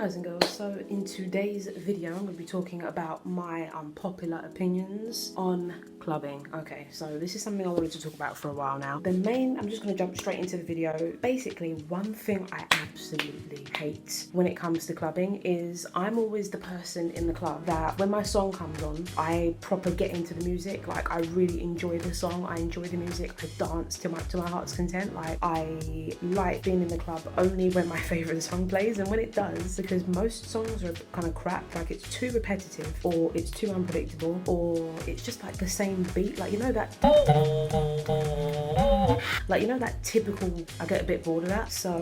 guys and girls, so in today's video I'm going to be talking about my unpopular opinions on clubbing. Okay, so this is something I wanted to talk about for a while now. I'm just going to jump straight into the video. Basically, one thing I absolutely hate when it comes to clubbing is I'm always the person in the club that when my song comes on, I proper get into the music. Like, I really enjoy the song, I enjoy the music, I dance to my heart's content. Like, I like being in the club only when my favourite song plays, and when it does, because most songs are kind of crap, like it's too repetitive or it's too unpredictable or it's just like the same beat, like you know that typical, I get a bit bored of that. So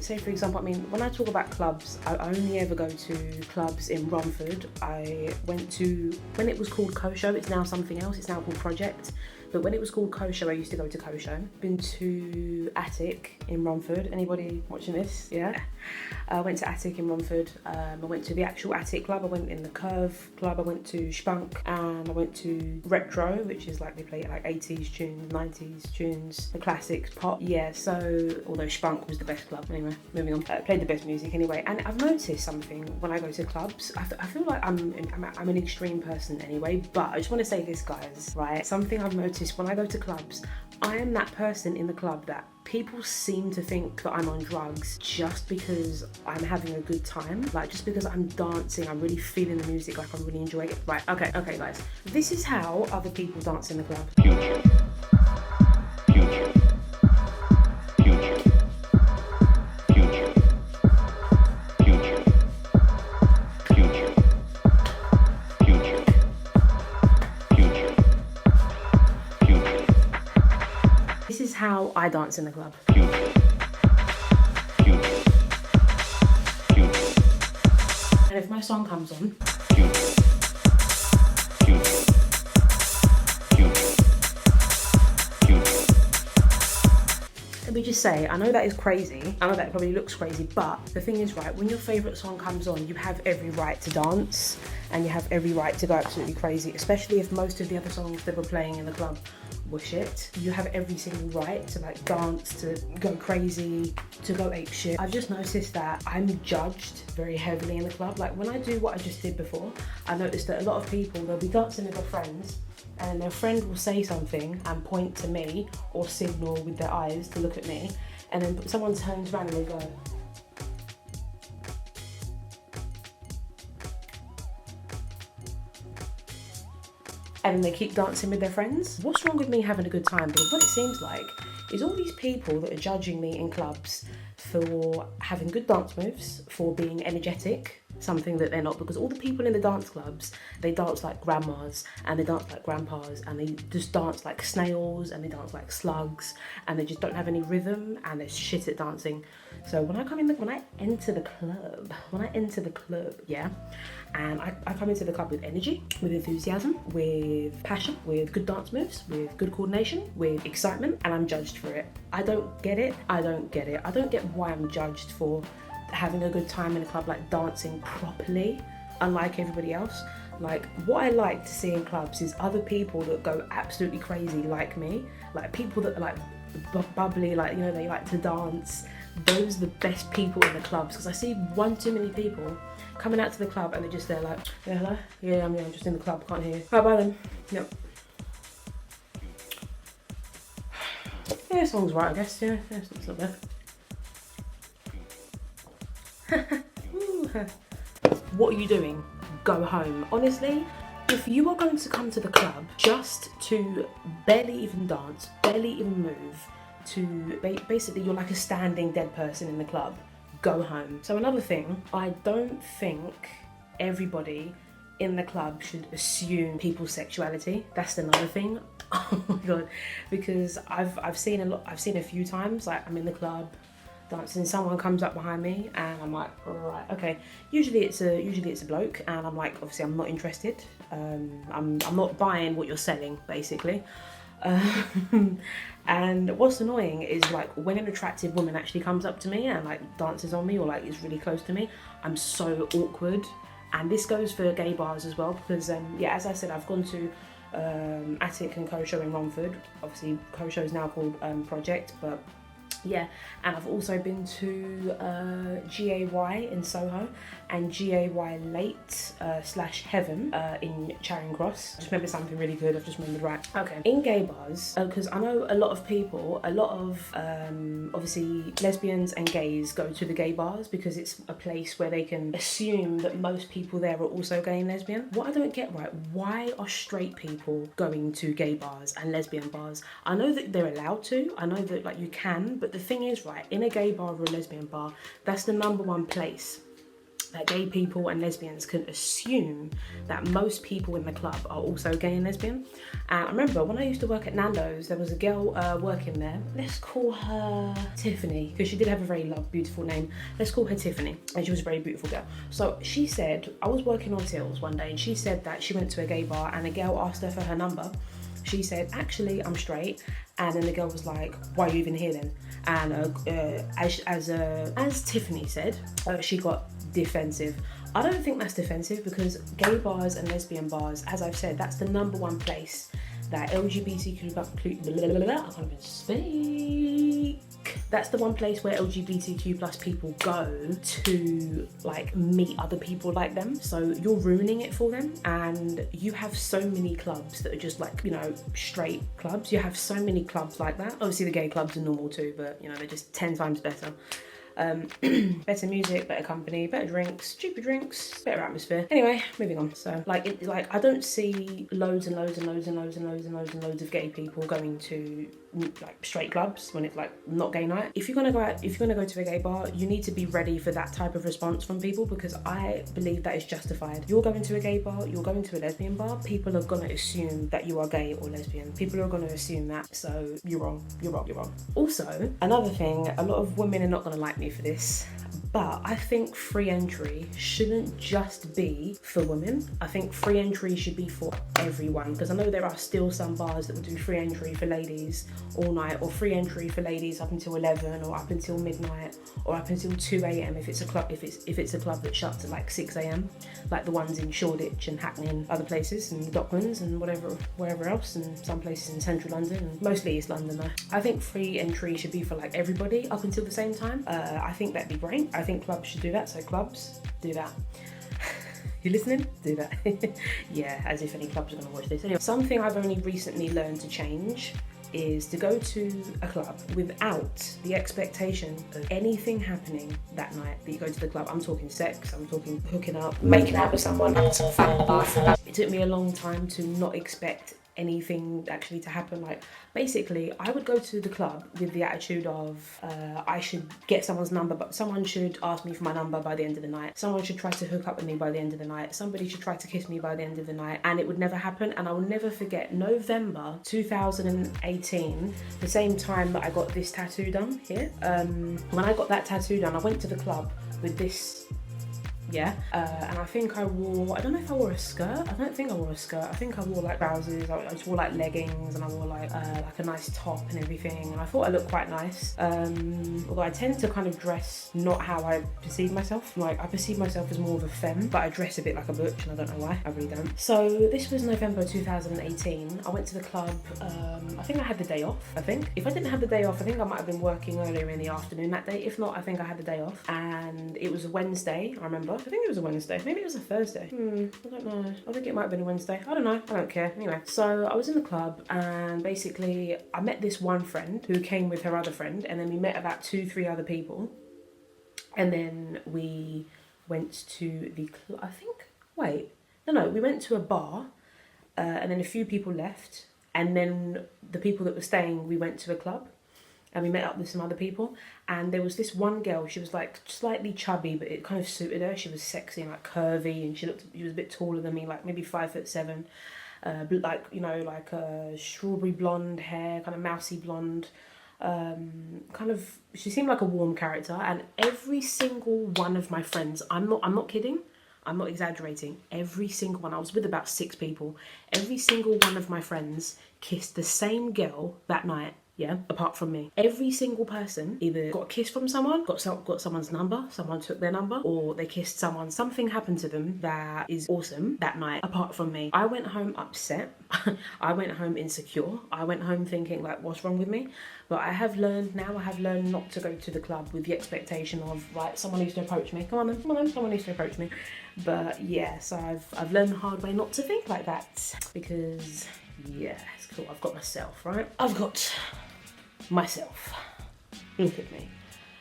say for example, I mean, when I talk about clubs, I only ever go to clubs in Romford. I went to, when it was called Kosho, it's now something else, it's now called Project. But when it was called Kosho, I used to go to Kosho. Been to Attic in Romford. Anybody watching this? Yeah. I went to Attic in Romford. I went to the actual Attic club. I went in the Curve club. I went to Spunk, and I went to Retro, which is like they play like 80s tunes, 90s tunes, the classics, pop. Yeah, so although Spunk was the best club. Anyway, moving on. Played the best music anyway. And I've noticed something when I go to clubs. I feel like I'm an extreme person anyway, but I just want to say this, guys, right? Something I've noticed when I go to clubs, I am that person in the club that people seem to think that I'm on drugs just because I'm having a good time. Like, just because I'm dancing, I'm really feeling the music, like I'm really enjoying it. Right, okay guys. This is how other people dance in the club. Future. This is how I dance in the club. And if my song comes on, let me just say, I know that is crazy. I know that probably looks crazy, but the thing is, right, when your favourite song comes on, you have every right to dance and you have every right to go absolutely crazy, especially if most of the other songs that were playing in the club were shit. You have every single right to like dance, to go crazy, to go ape shit. I've just noticed that I'm judged very heavily in the club. Like, when I do what I just did before, I noticed that a lot of people, they'll be dancing with their friends, and their friend will say something and point to me or signal with their eyes to look at me, and then someone turns around and they go, and then they keep dancing with their friends. What's wrong with me having a good time? Because what it seems like is all these people that are judging me in clubs for having good dance moves, for being energetic, something that they're not, because all the people in the dance clubs, they dance like grandmas and they dance like grandpas and they just dance like snails and they dance like slugs and they just don't have any rhythm and they're shit at dancing. So when I enter the club, yeah, and I come into the club with energy, with enthusiasm, with passion, with good dance moves, with good coordination, with excitement, and I'm judged for it. I don't get it. I don't get why I'm judged for having a good time in a club, like dancing properly, unlike everybody else. Like, what I like to see in clubs is other people that go absolutely crazy like me, like people that are like bubbly, like, you know, they like to dance. Those are the best people in the clubs, because I see one too many people coming out to the club and they're just there like, yeah, hello? Yeah, I'm just in the club, can't hear you. How about then? Yep. Yeah, song's right, I guess, yeah, it's not bad. What are you doing? Go home. Honestly, if you are going to come to the club just to barely even dance, barely even move, to basically you're like a standing dead person in the club, go home. So another thing, I don't think everybody in the club should assume people's sexuality. That's another thing. Oh my god, because I've seen a few times, like I'm in the club dancing, someone comes up behind me and I'm like, right, okay. Usually it's a bloke, and I'm like, obviously I'm not interested. I'm not buying what you're selling, basically. And what's annoying is like when an attractive woman actually comes up to me and like dances on me or like is really close to me, I'm so awkward. And this goes for gay bars as well, because yeah, as I said, I've gone to Attic and Kosho in Romford. Obviously Kosho is now called Project, but Yeah, and I've also been to GAY in Soho and GAY Late / Heaven in Charing Cross. I just remember something really good, I've just remembered, right. Okay, in gay bars, because I know a lot of people, a lot of obviously lesbians and gays go to the gay bars because it's a place where they can assume that most people there are also gay and lesbian. What I don't get, right, why are straight people going to gay bars and lesbian bars? I know that they're allowed to, I know that like you can, but the thing is, right, in a gay bar or a lesbian bar, that's the #1 place that gay people and lesbians can assume that most people in the club are also gay and lesbian. And I remember when I used to work at Nando's, there was a girl working there. Let's call her Tiffany, because she did have a very beautiful name. Let's call her Tiffany, and she was a very beautiful girl. So she said, I was working on tills one day, and she said that she went to a gay bar and a girl asked her for her number. She said, actually, I'm straight. And then the girl was like, why are you even here then? And as Tiffany said, she got defensive. I don't think that's defensive, because gay bars and lesbian bars, as I've said, that's the #1 place that LGBTQ, I can't even speak. That's the one place where LGBTQ plus people go to like meet other people like them. So you're ruining it for them, and you have so many clubs that are just like, you know, straight clubs. You have so many clubs like that. Obviously the gay clubs are normal too, but you know, they're just 10 times better. Better music, better company, better drinks, cheaper drinks, better atmosphere. Anyway, moving on. So like I don't see loads and loads and loads and loads and loads and loads and loads of gay people going to like straight clubs when it's like not gay night. If you're gonna go to a gay bar, you need to be ready for that type of response from people, because I believe that is justified. You're going to a gay bar, you're going to a lesbian bar, people are gonna assume that you are gay or lesbian. People are gonna assume that, so you're wrong. Also, another thing, a lot of women are not gonna like me for this, but I think free entry shouldn't just be for women. I think free entry should be for everyone, because I know there are still some bars that will do free entry for ladies all night, or free entry for ladies up until 11 or up until midnight or up until 2 a.m. if it's a club a club that shuts at like 6 a.m. like the ones in Shoreditch and Hackney and other places, and Docklands and wherever else, and some places in central London, and mostly East London though. I think free entry should be for like everybody up until the same time. I think that'd be great. I think clubs should do that, so clubs, do that. You listening? Do that. Yeah, as if any clubs are going to watch this. Anyway, something I've only recently learned to change is to go to a club without the expectation of anything happening that night that you go to the club. I'm talking sex, I'm talking hooking up, making out with someone, having some fun in the bathroom. It took me a long time to not expect anything actually to happen. Like basically I would go to the club with the attitude of I should get someone's number, but someone should ask me for my number by the end of the night, someone should try to hook up with me by the end of the night, somebody should try to kiss me by the end of the night, and it would never happen. And I will never forget November 2018, the same time that I got this tattoo done here. When I got that tattoo done, I went to the club with this, and I think I don't know if I wore a skirt. I don't think I wore a skirt. I think I wore like trousers. I just wore like leggings, and I wore like a nice top and everything. And I thought I looked quite nice. Although I tend to kind of dress not how I perceive myself. Like I perceive myself as more of a femme, but I dress a bit like a butch, and I don't know why. I really don't. So this was November 2018. I went to the club. I think I had the day off. I think if I didn't have the day off, I think I might have been working earlier in the afternoon that day. If not, I think I had the day off. And it was a Wednesday. I remember. I think it was a Wednesday. Maybe it was a Thursday. I don't know. I think it might have been a Wednesday. I don't know. I don't care. Anyway, so I was in the club, and basically I met this one friend who came with her other friend, and then we met about 2-3 other people, and then we went to the club. We went to a bar, and then a few people left, and then the people that were staying, we went to a club. And we met up with some other people, and there was this one girl. She was like slightly chubby, but it kind of suited her. She was sexy and like curvy, and she was a bit taller than me, like maybe 5'7", like, you know, like strawberry blonde hair, kind of mousy blonde, she seemed like a warm character. And every single one of my friends, I'm not kidding, I'm not exaggerating, every single one, I was with about 6 people, every single one of my friends kissed the same girl that night. yeah, apart from me. Every single person either got a kiss from someone, got someone's number, someone took their number, or they kissed someone. Something happened to them that is awesome that night, apart from me. I went home upset. I went home insecure. I went home thinking, like, what's wrong with me? But I have learned not to go to the club with the expectation of, right, someone needs to approach me. Come on then, someone needs to approach me. But yeah, so I've learned the hard way not to think like that, because yeah, it's cool. I've got myself, right? I've got myself. Look at me.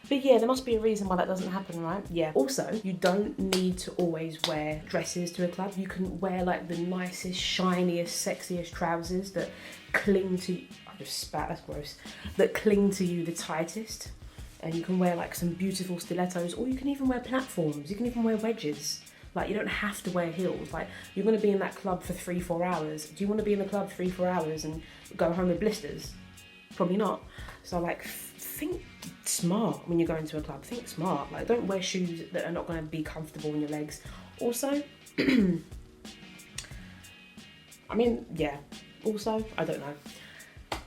But yeah, there must be a reason why that doesn't happen, right? Yeah. Also, you don't need to always wear dresses to a club. You can wear like the nicest, shiniest, sexiest trousers that cling to, I just spat, that's gross, that cling to you the tightest. And you can wear like some beautiful stilettos, or you can even wear platforms. You can even wear wedges. Like, you don't have to wear heels. Like, you're going to be in that club for 3-4 hours. Do you want to be in the club 3-4 hours and go home with blisters? Probably not. So like, think smart when you're going to a club. Think smart. Like, don't wear shoes that are not going to be comfortable in your legs. Also, I mean, yeah. Also, I don't know.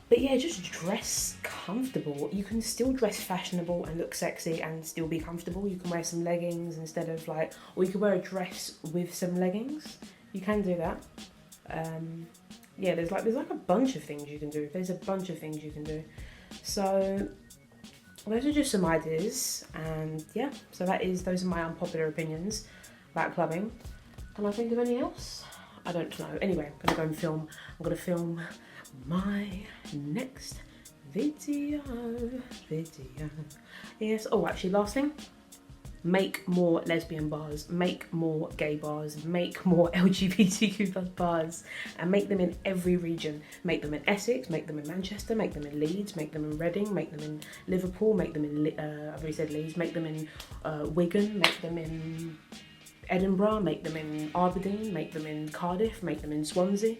But yeah, just dress comfortable. You can still dress fashionable and look sexy and still be comfortable. You can wear some leggings instead of like, or you can wear a dress with some leggings. You can do that. Yeah, there's like a bunch of things you can do. There's a bunch of things you can do. So those are just some ideas, and yeah, so those are my unpopular opinions about clubbing. Can I think of any else? I don't know. Anyway, I'm gonna go and film. I'm gonna film my next video. Yes. Oh, actually, last thing. Make more lesbian bars, make more gay bars, make more LGBTQ+ bars, and make them in every region. Make them in Essex, make them in Manchester, make them in Leeds, make them in Reading, make them in Liverpool, make them in, I've already said Leeds, make them in Wigan, make them in Edinburgh, make them in Aberdeen, make them in Cardiff, make them in Swansea.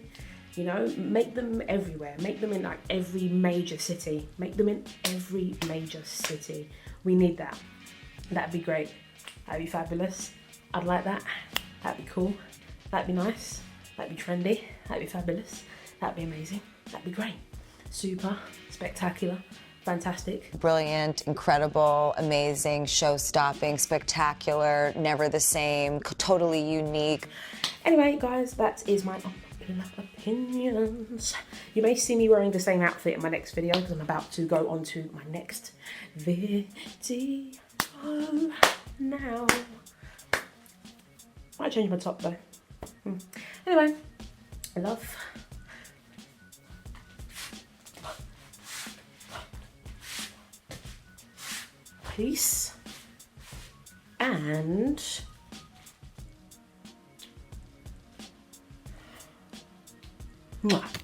You know, make them everywhere. Make them in like every major city. Make them in every major city. We need that. That'd be great. That'd be fabulous. I'd like that. That'd be cool. That'd be nice. That'd be trendy. That'd be fabulous. That'd be amazing. That'd be great. Super, spectacular, fantastic. Brilliant, incredible, amazing, show-stopping, spectacular, never the same, totally unique. Anyway, guys, that is my unpopular opinions. You may see me wearing the same outfit in my next video because I'm about to go on to my next video now. Might change my top though. Anyway, love. Peace. And mwah.